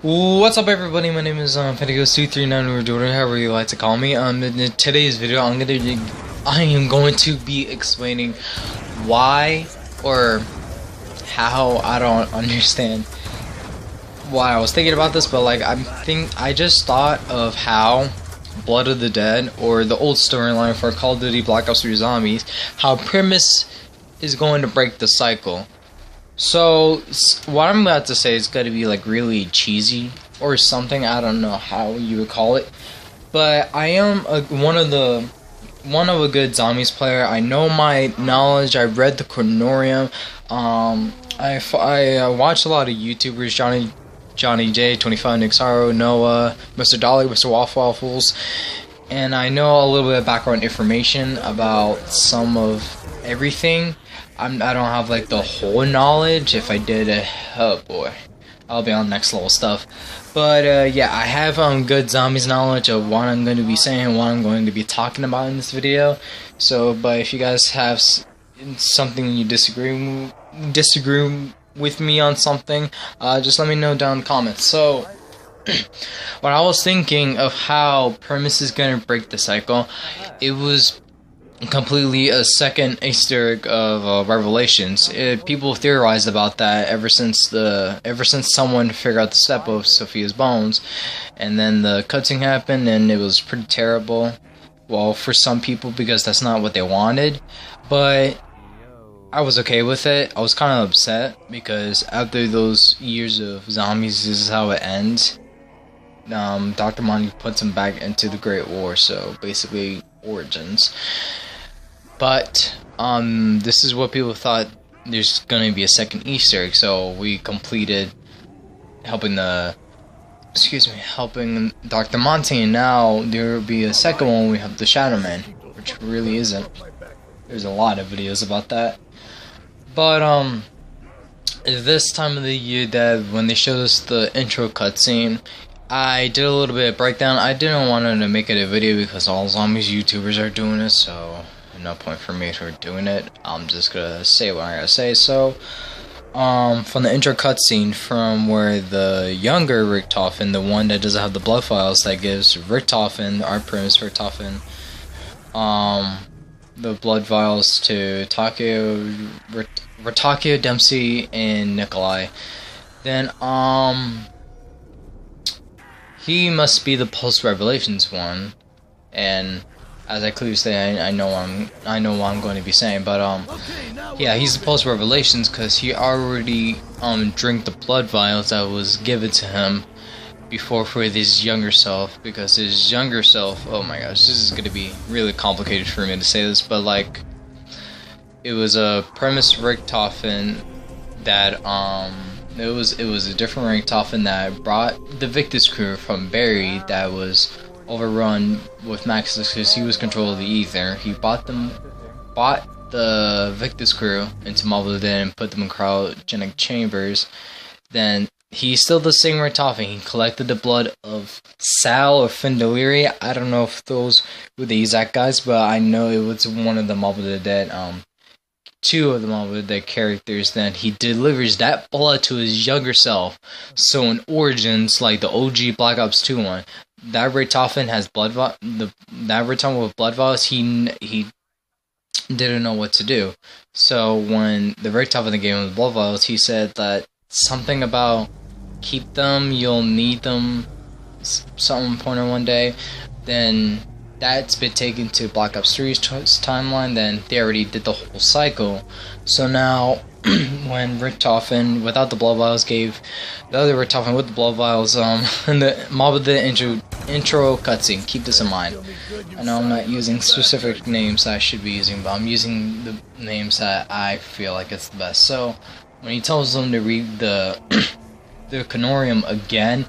What's up, everybody? My name is Pentagon239 or Jordan, however you like to call me. In today's video, I am going to be explaining why or how. I don't understand why I was thinking about this, but like I just thought of how Blood of the Dead, or the old storyline for Call of Duty Black Ops 3 Zombies, how Primus is going to break the cycle. So, what I'm about to say is going to be like really cheesy or something. I don't know how you would call it, but I am one of a good zombies player. I know my knowledge. I read the Chronorium. I watch a lot of YouTubers, Johnny J, 25 Nixaro, Noah, Mr. Dolly, Mr. Waffles, and I know a little bit of background information about some of everything. I don't have like the whole knowledge. If I did, oh boy, I'll be on next level stuff. But yeah, I have good zombies knowledge of what I'm going to be saying, what I'm going to be talking about in this video. So, but if you guys have something you disagree with me on something, just let me know down in the comments. So, when I was thinking of how Primus is going to break the cycle, it was completely a second Easter egg of Revelations. People theorized about that ever since someone figured out the step of Sophia's bones, and then the cutscene happened, and it was pretty terrible. Well, for some people, because that's not what they wanted, but I was okay with it. I was kind of upset because after those years of zombies, this is how it ends. Dr. Monty puts him back into the Great War, so basically Origins. But this is what people thought. There's gonna be a second Easter egg, so we completed helping Dr. Monty, and now there will be a second one. We have the Shadow Man, which really isn't. There's a lot of videos about that. But this time of the year, that when they showed us the intro cutscene, I did a little bit of breakdown. I didn't want to make it a video because all zombies YouTubers are doing it, so no point for me for doing it. I'm just gonna say what I gotta say. So, from the intro cutscene, from where the younger Richtofen, the one that doesn't have the blood vials, that gives Richtofen, our Primus Richtofen, the blood vials to Takeo, Dempsey, and Nikolai. Then, he must be the post-Revelations one, and as I clearly say, I know what I'm going to be saying, but yeah, he's the post-Revelations because he already drank the blood vials that was given to him before for his younger self, because his younger self, oh my gosh, this is going to be really complicated for me to say this, but like, it was a Primus Richtofen that it was a different Richtofen that brought the Victus crew from Barry that was overrun with Maxis because he was control of the ether. He bought the Victus crew into Marvel of the Dead and put them in cryogenic chambers. Then he's still the same Richtofen. He collected the blood of Sal or Findaliri. I don't know if those were the exact guys, but I know it was one of the Marvel of the Dead, two of the Marvel of the Dead characters. Then he delivers that blood to his younger self. So in Origins, like the OG Black Ops 2 one, that Richtofen has that Richtofen with blood vials, he didn't know what to do. So when the Richtofen in the game with blood vials, he said that something about keep them, you'll need them, some point or one day. Then that's been taken to Black Ops 3's timeline. Then they already did the whole cycle. So now, when Richtofen without the blood vials gave the other Richtofen with the blood vials, in the Mob of the intro cutscene, keep this in mind. I know I'm not using specific names that I should be using, but I'm using the names that I feel like it's the best. So, when he tells them to read the Chronorium again,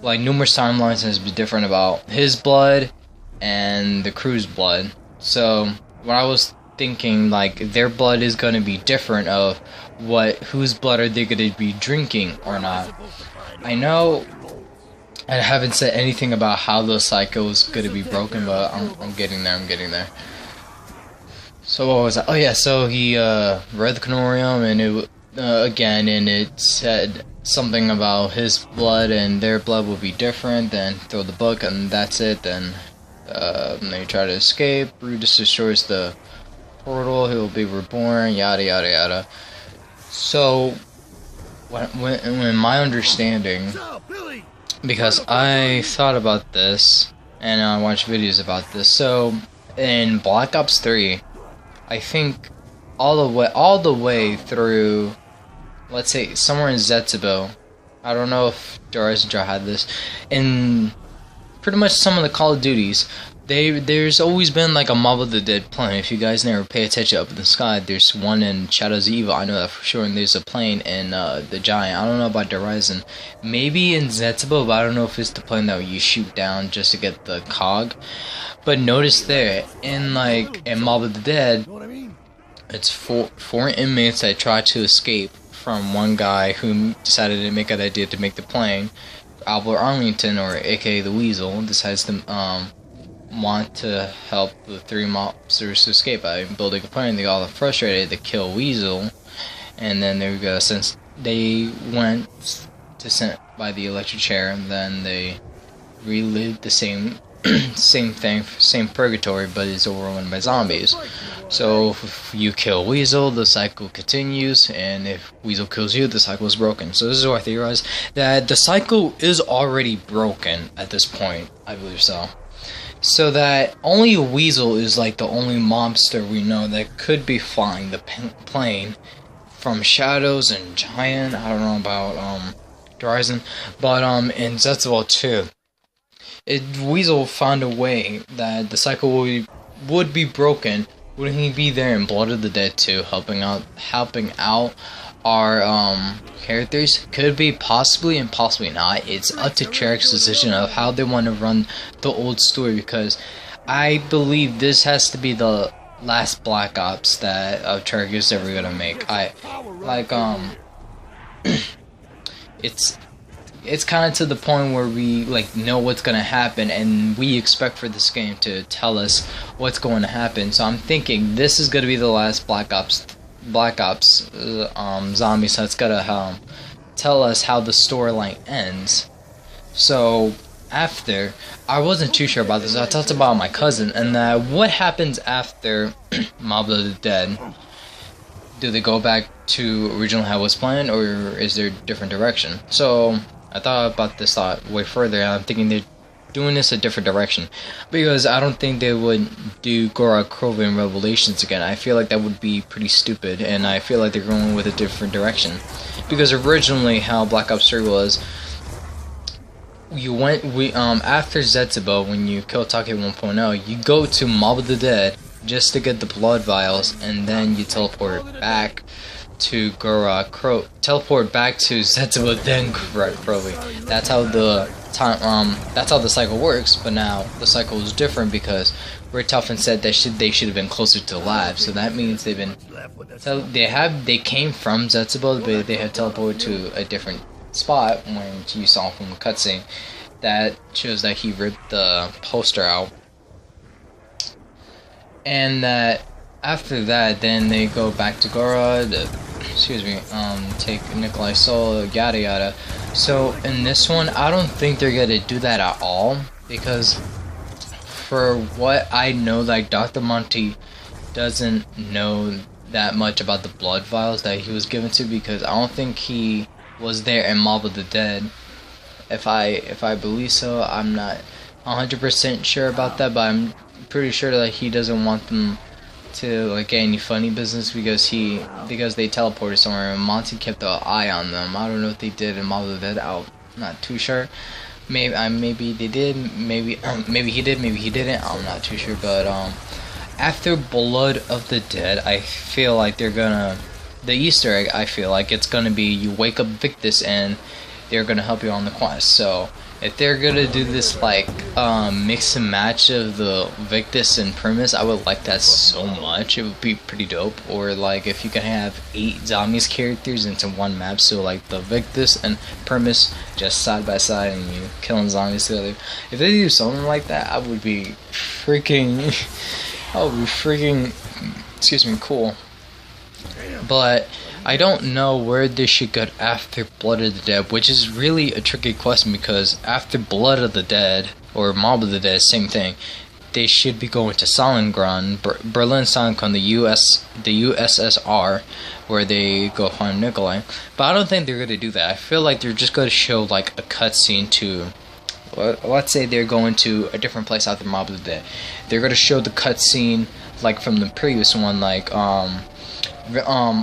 like numerous timelines has been different about his blood and the crew's blood. So, when I was thinking like their blood is going to be different of whose blood are they going to be drinking or not. I know I haven't said anything about how the cycle is going to be broken, but I'm getting there. So what was that? Oh yeah, so he read the Chronorium, and it again, and it said something about his blood and their blood will be different, then throw the book and that's it. Then they try to escape. Brutus destroys the portal, he will be reborn, yada yada yada. So when my understanding, because I thought about this and I watched videos about this, so in Black Ops 3, I think all the way through, let's say somewhere in Zetsubo, I don't know if Horizon had this, in pretty much some of the Call of Duties, there's always been like a Mob of the Dead plane. If you guys never pay attention up in the sky, there's one in Shadows of Evil, I know that for sure, and there's a plane in the Giant. I don't know about Horizon. Maybe in Zetsubo, but I don't know if it's the plane that you shoot down just to get the cog. But notice there, in Mob of the Dead, it's four inmates that try to escape from one guy who decided to make an idea to make the plane. Albert Arlington, or aka the Weasel, decides to want to help the three mobsters to escape by building a plane. They got all frustrated, they kill Weasel, and then there we go. Since they went to sent by the electric chair, and then they relived the same thing, same purgatory, but it's overrun by zombies. So if you kill Weasel, the cycle continues, and if Weasel kills you, the cycle is broken. So this is what I theorize, that the cycle is already broken at this point, I believe so. So that only Weasel is like the only monster we know that could be flying the plane from Shadows and Giant. I don't know about Horizon, but in Zetsubo 2, Weasel found a way that the cycle would be broken. Wouldn't he be there in Blood of the Dead 2, helping out our characters? Could be, possibly, and possibly not. It's up to Treyarch's decision of how they want to run the old story, because I believe this has to be the last Black Ops that Treyarch is ever gonna make. It's kind of to the point where we know what's gonna happen, and we expect for this game to tell us what's going to happen. So I'm thinking this is gonna be the last Black Ops zombies that's gonna tell us how the storyline ends. So after, I wasn't too sure about this. I talked about my cousin, and what happens after Mob of the Dead? Do they go back to originally how it was planned, or is there a different direction? So I thought about this way further, and I'm thinking they're doing this a different direction, because I don't think they would do Gorod Krogan Revelations again. I feel like that would be pretty stupid, and I feel like they're going with a different direction, because originally how Black Ops 3 was, after Zetsubo, when you kill Take 1.0, you go to Mob of the Dead just to get the blood vials, and then you teleport back to teleport back to Zetsubo, then Gorod Krogan. That's how the that's how the cycle works. But now the cycle is different, because Richtofen said that they should have been closer to the lab. So that means they came from Zetsubo, but they had teleported to a different spot. When you saw from the cutscene, that shows that he ripped the poster out, and that after that, then they go back to Gorod, take Nikolai Sol, yada yada. So in this one, I don't think they're gonna do that at all, because for what I know, Dr. Monty doesn't know that much about the blood vials that he was given to, because I don't think he was there in Mob of the Dead. If I believe so, I'm not 100% sure about that, but I'm pretty sure that he doesn't want them to get any funny business, because they teleported somewhere, and Monty kept an eye on them. I don't know if they did in Mob of the Dead. I'm not too sure. Maybe they did. Maybe he did. Maybe he didn't. I'm not too sure. But after Blood of the Dead, I feel like they're gonna, the Easter egg, I feel like it's gonna be you wake up Victus and they're gonna help you on the quest. So if they're gonna do this mix and match of the Victus and Primus, I would like that so much. It would be pretty dope. Or if you can have 8 zombies characters into one map, so the Victus and Primus just side by side, and you killing zombies together. If they do something like that, I would be freaking excuse me, cool. But I don't know where they should go after Blood of the Dead, which is really a tricky question because after Blood of the Dead or Mob of the Dead, same thing. They should be going to Stalingrad, Berlin Stalingrad, the USSR, where they go find Nikolai. But I don't think they're gonna do that. I feel like they're just gonna show like a cutscene to. Let's say they're going to a different place after Mob of the Dead. They're gonna show the cutscene like from the previous one, like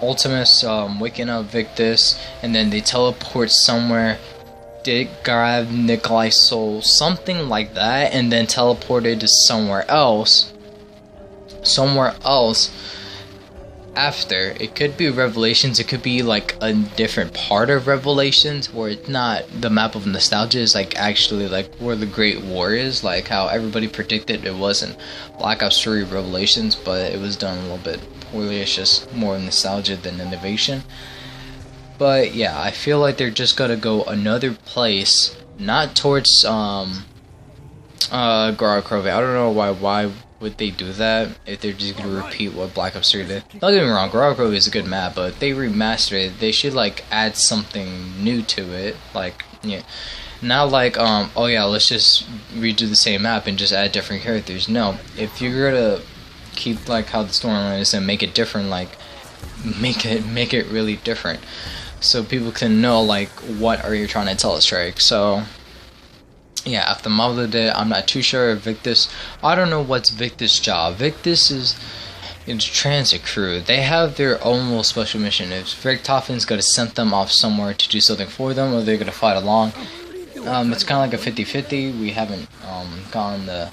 Ultimus waking up Victus, and then they teleport somewhere. They grab Nikolai's soul, something like that, and then teleported to somewhere else. After. It could be Revelations, it could be like a different part of Revelations where it's not the map of nostalgia, is like actually like where the Great War is, like how everybody predicted it wasn't Black Ops 3 Revelations, but it was done a little bit poorly. It's just more nostalgia than innovation. But yeah, I feel like they're just gonna go another place, not towards Gorod Krovi. I don't know why would they do that if they're just gonna repeat what Black Ops 3 did. Don't get me wrong, Gorod Krovi is a good map, but they remastered it. They should like add something new to it. Like, yeah, not like oh yeah, let's just redo the same map and just add different characters. No, if you're gonna keep like how the storyline is and make it different, like make it really different, so people can know like what are you trying to tell us, right? So yeah, after Mob of the Dead, I'm not too sure if Victus. I don't know what's Victus' job. Victus is in transit crew. They have their own little special mission. If Richtofen's gonna send them off somewhere to do something for them, or they're gonna fight along. It's kind of like a 50-50. We haven't gotten the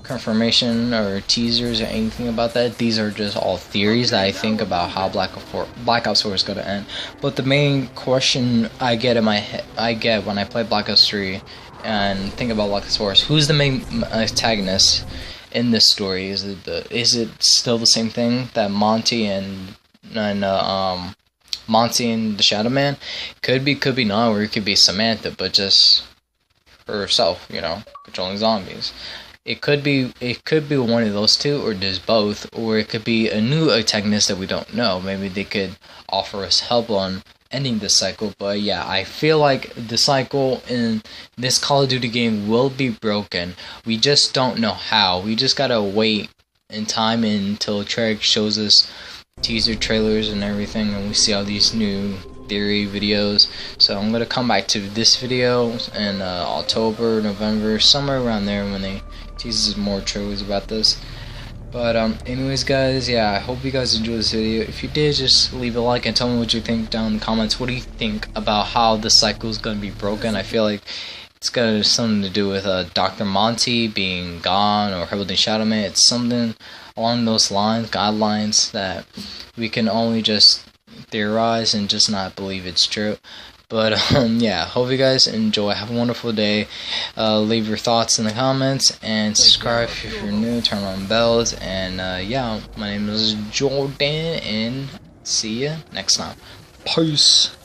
confirmation or teasers or anything about that. These are just all theories that I think about how Black Ops 4 is going to end. But the main question I get in my head, when I play Black Ops 3 and think about Black Ops 4 is who's the main antagonist in this story? Is it still the same thing that Monty and Monty and the Shadow Man? Could be not, or it could be Samantha, but just for herself, you know, controlling zombies. It could be one of those two, or just both, or it could be a new antagonist that we don't know. Maybe they could offer us help on ending this cycle. But yeah, I feel like the cycle in this Call of Duty game will be broken. We just don't know how. We just gotta wait in time until Treyarch shows us teaser trailers and everything, and we see all these new theory videos. So I'm gonna come back to this video in October, November, somewhere around there when they tease more trailers about this. But anyways guys, yeah, I hope you guys enjoyed this video. If you did, just leave a like and tell me what you think down in the comments. What do you think about how the cycle is gonna be broken? I feel like it's got something to do with Dr. Monty being gone, or Heralding Shadow Man. It's something along those lines, guidelines, that we can only just theorize and just not believe it's true. But yeah, hope you guys enjoy. Have a wonderful day. Leave your thoughts in the comments and subscribe if you're new. Turn on bells. And yeah, my name is Jordan, and see ya next time. Peace.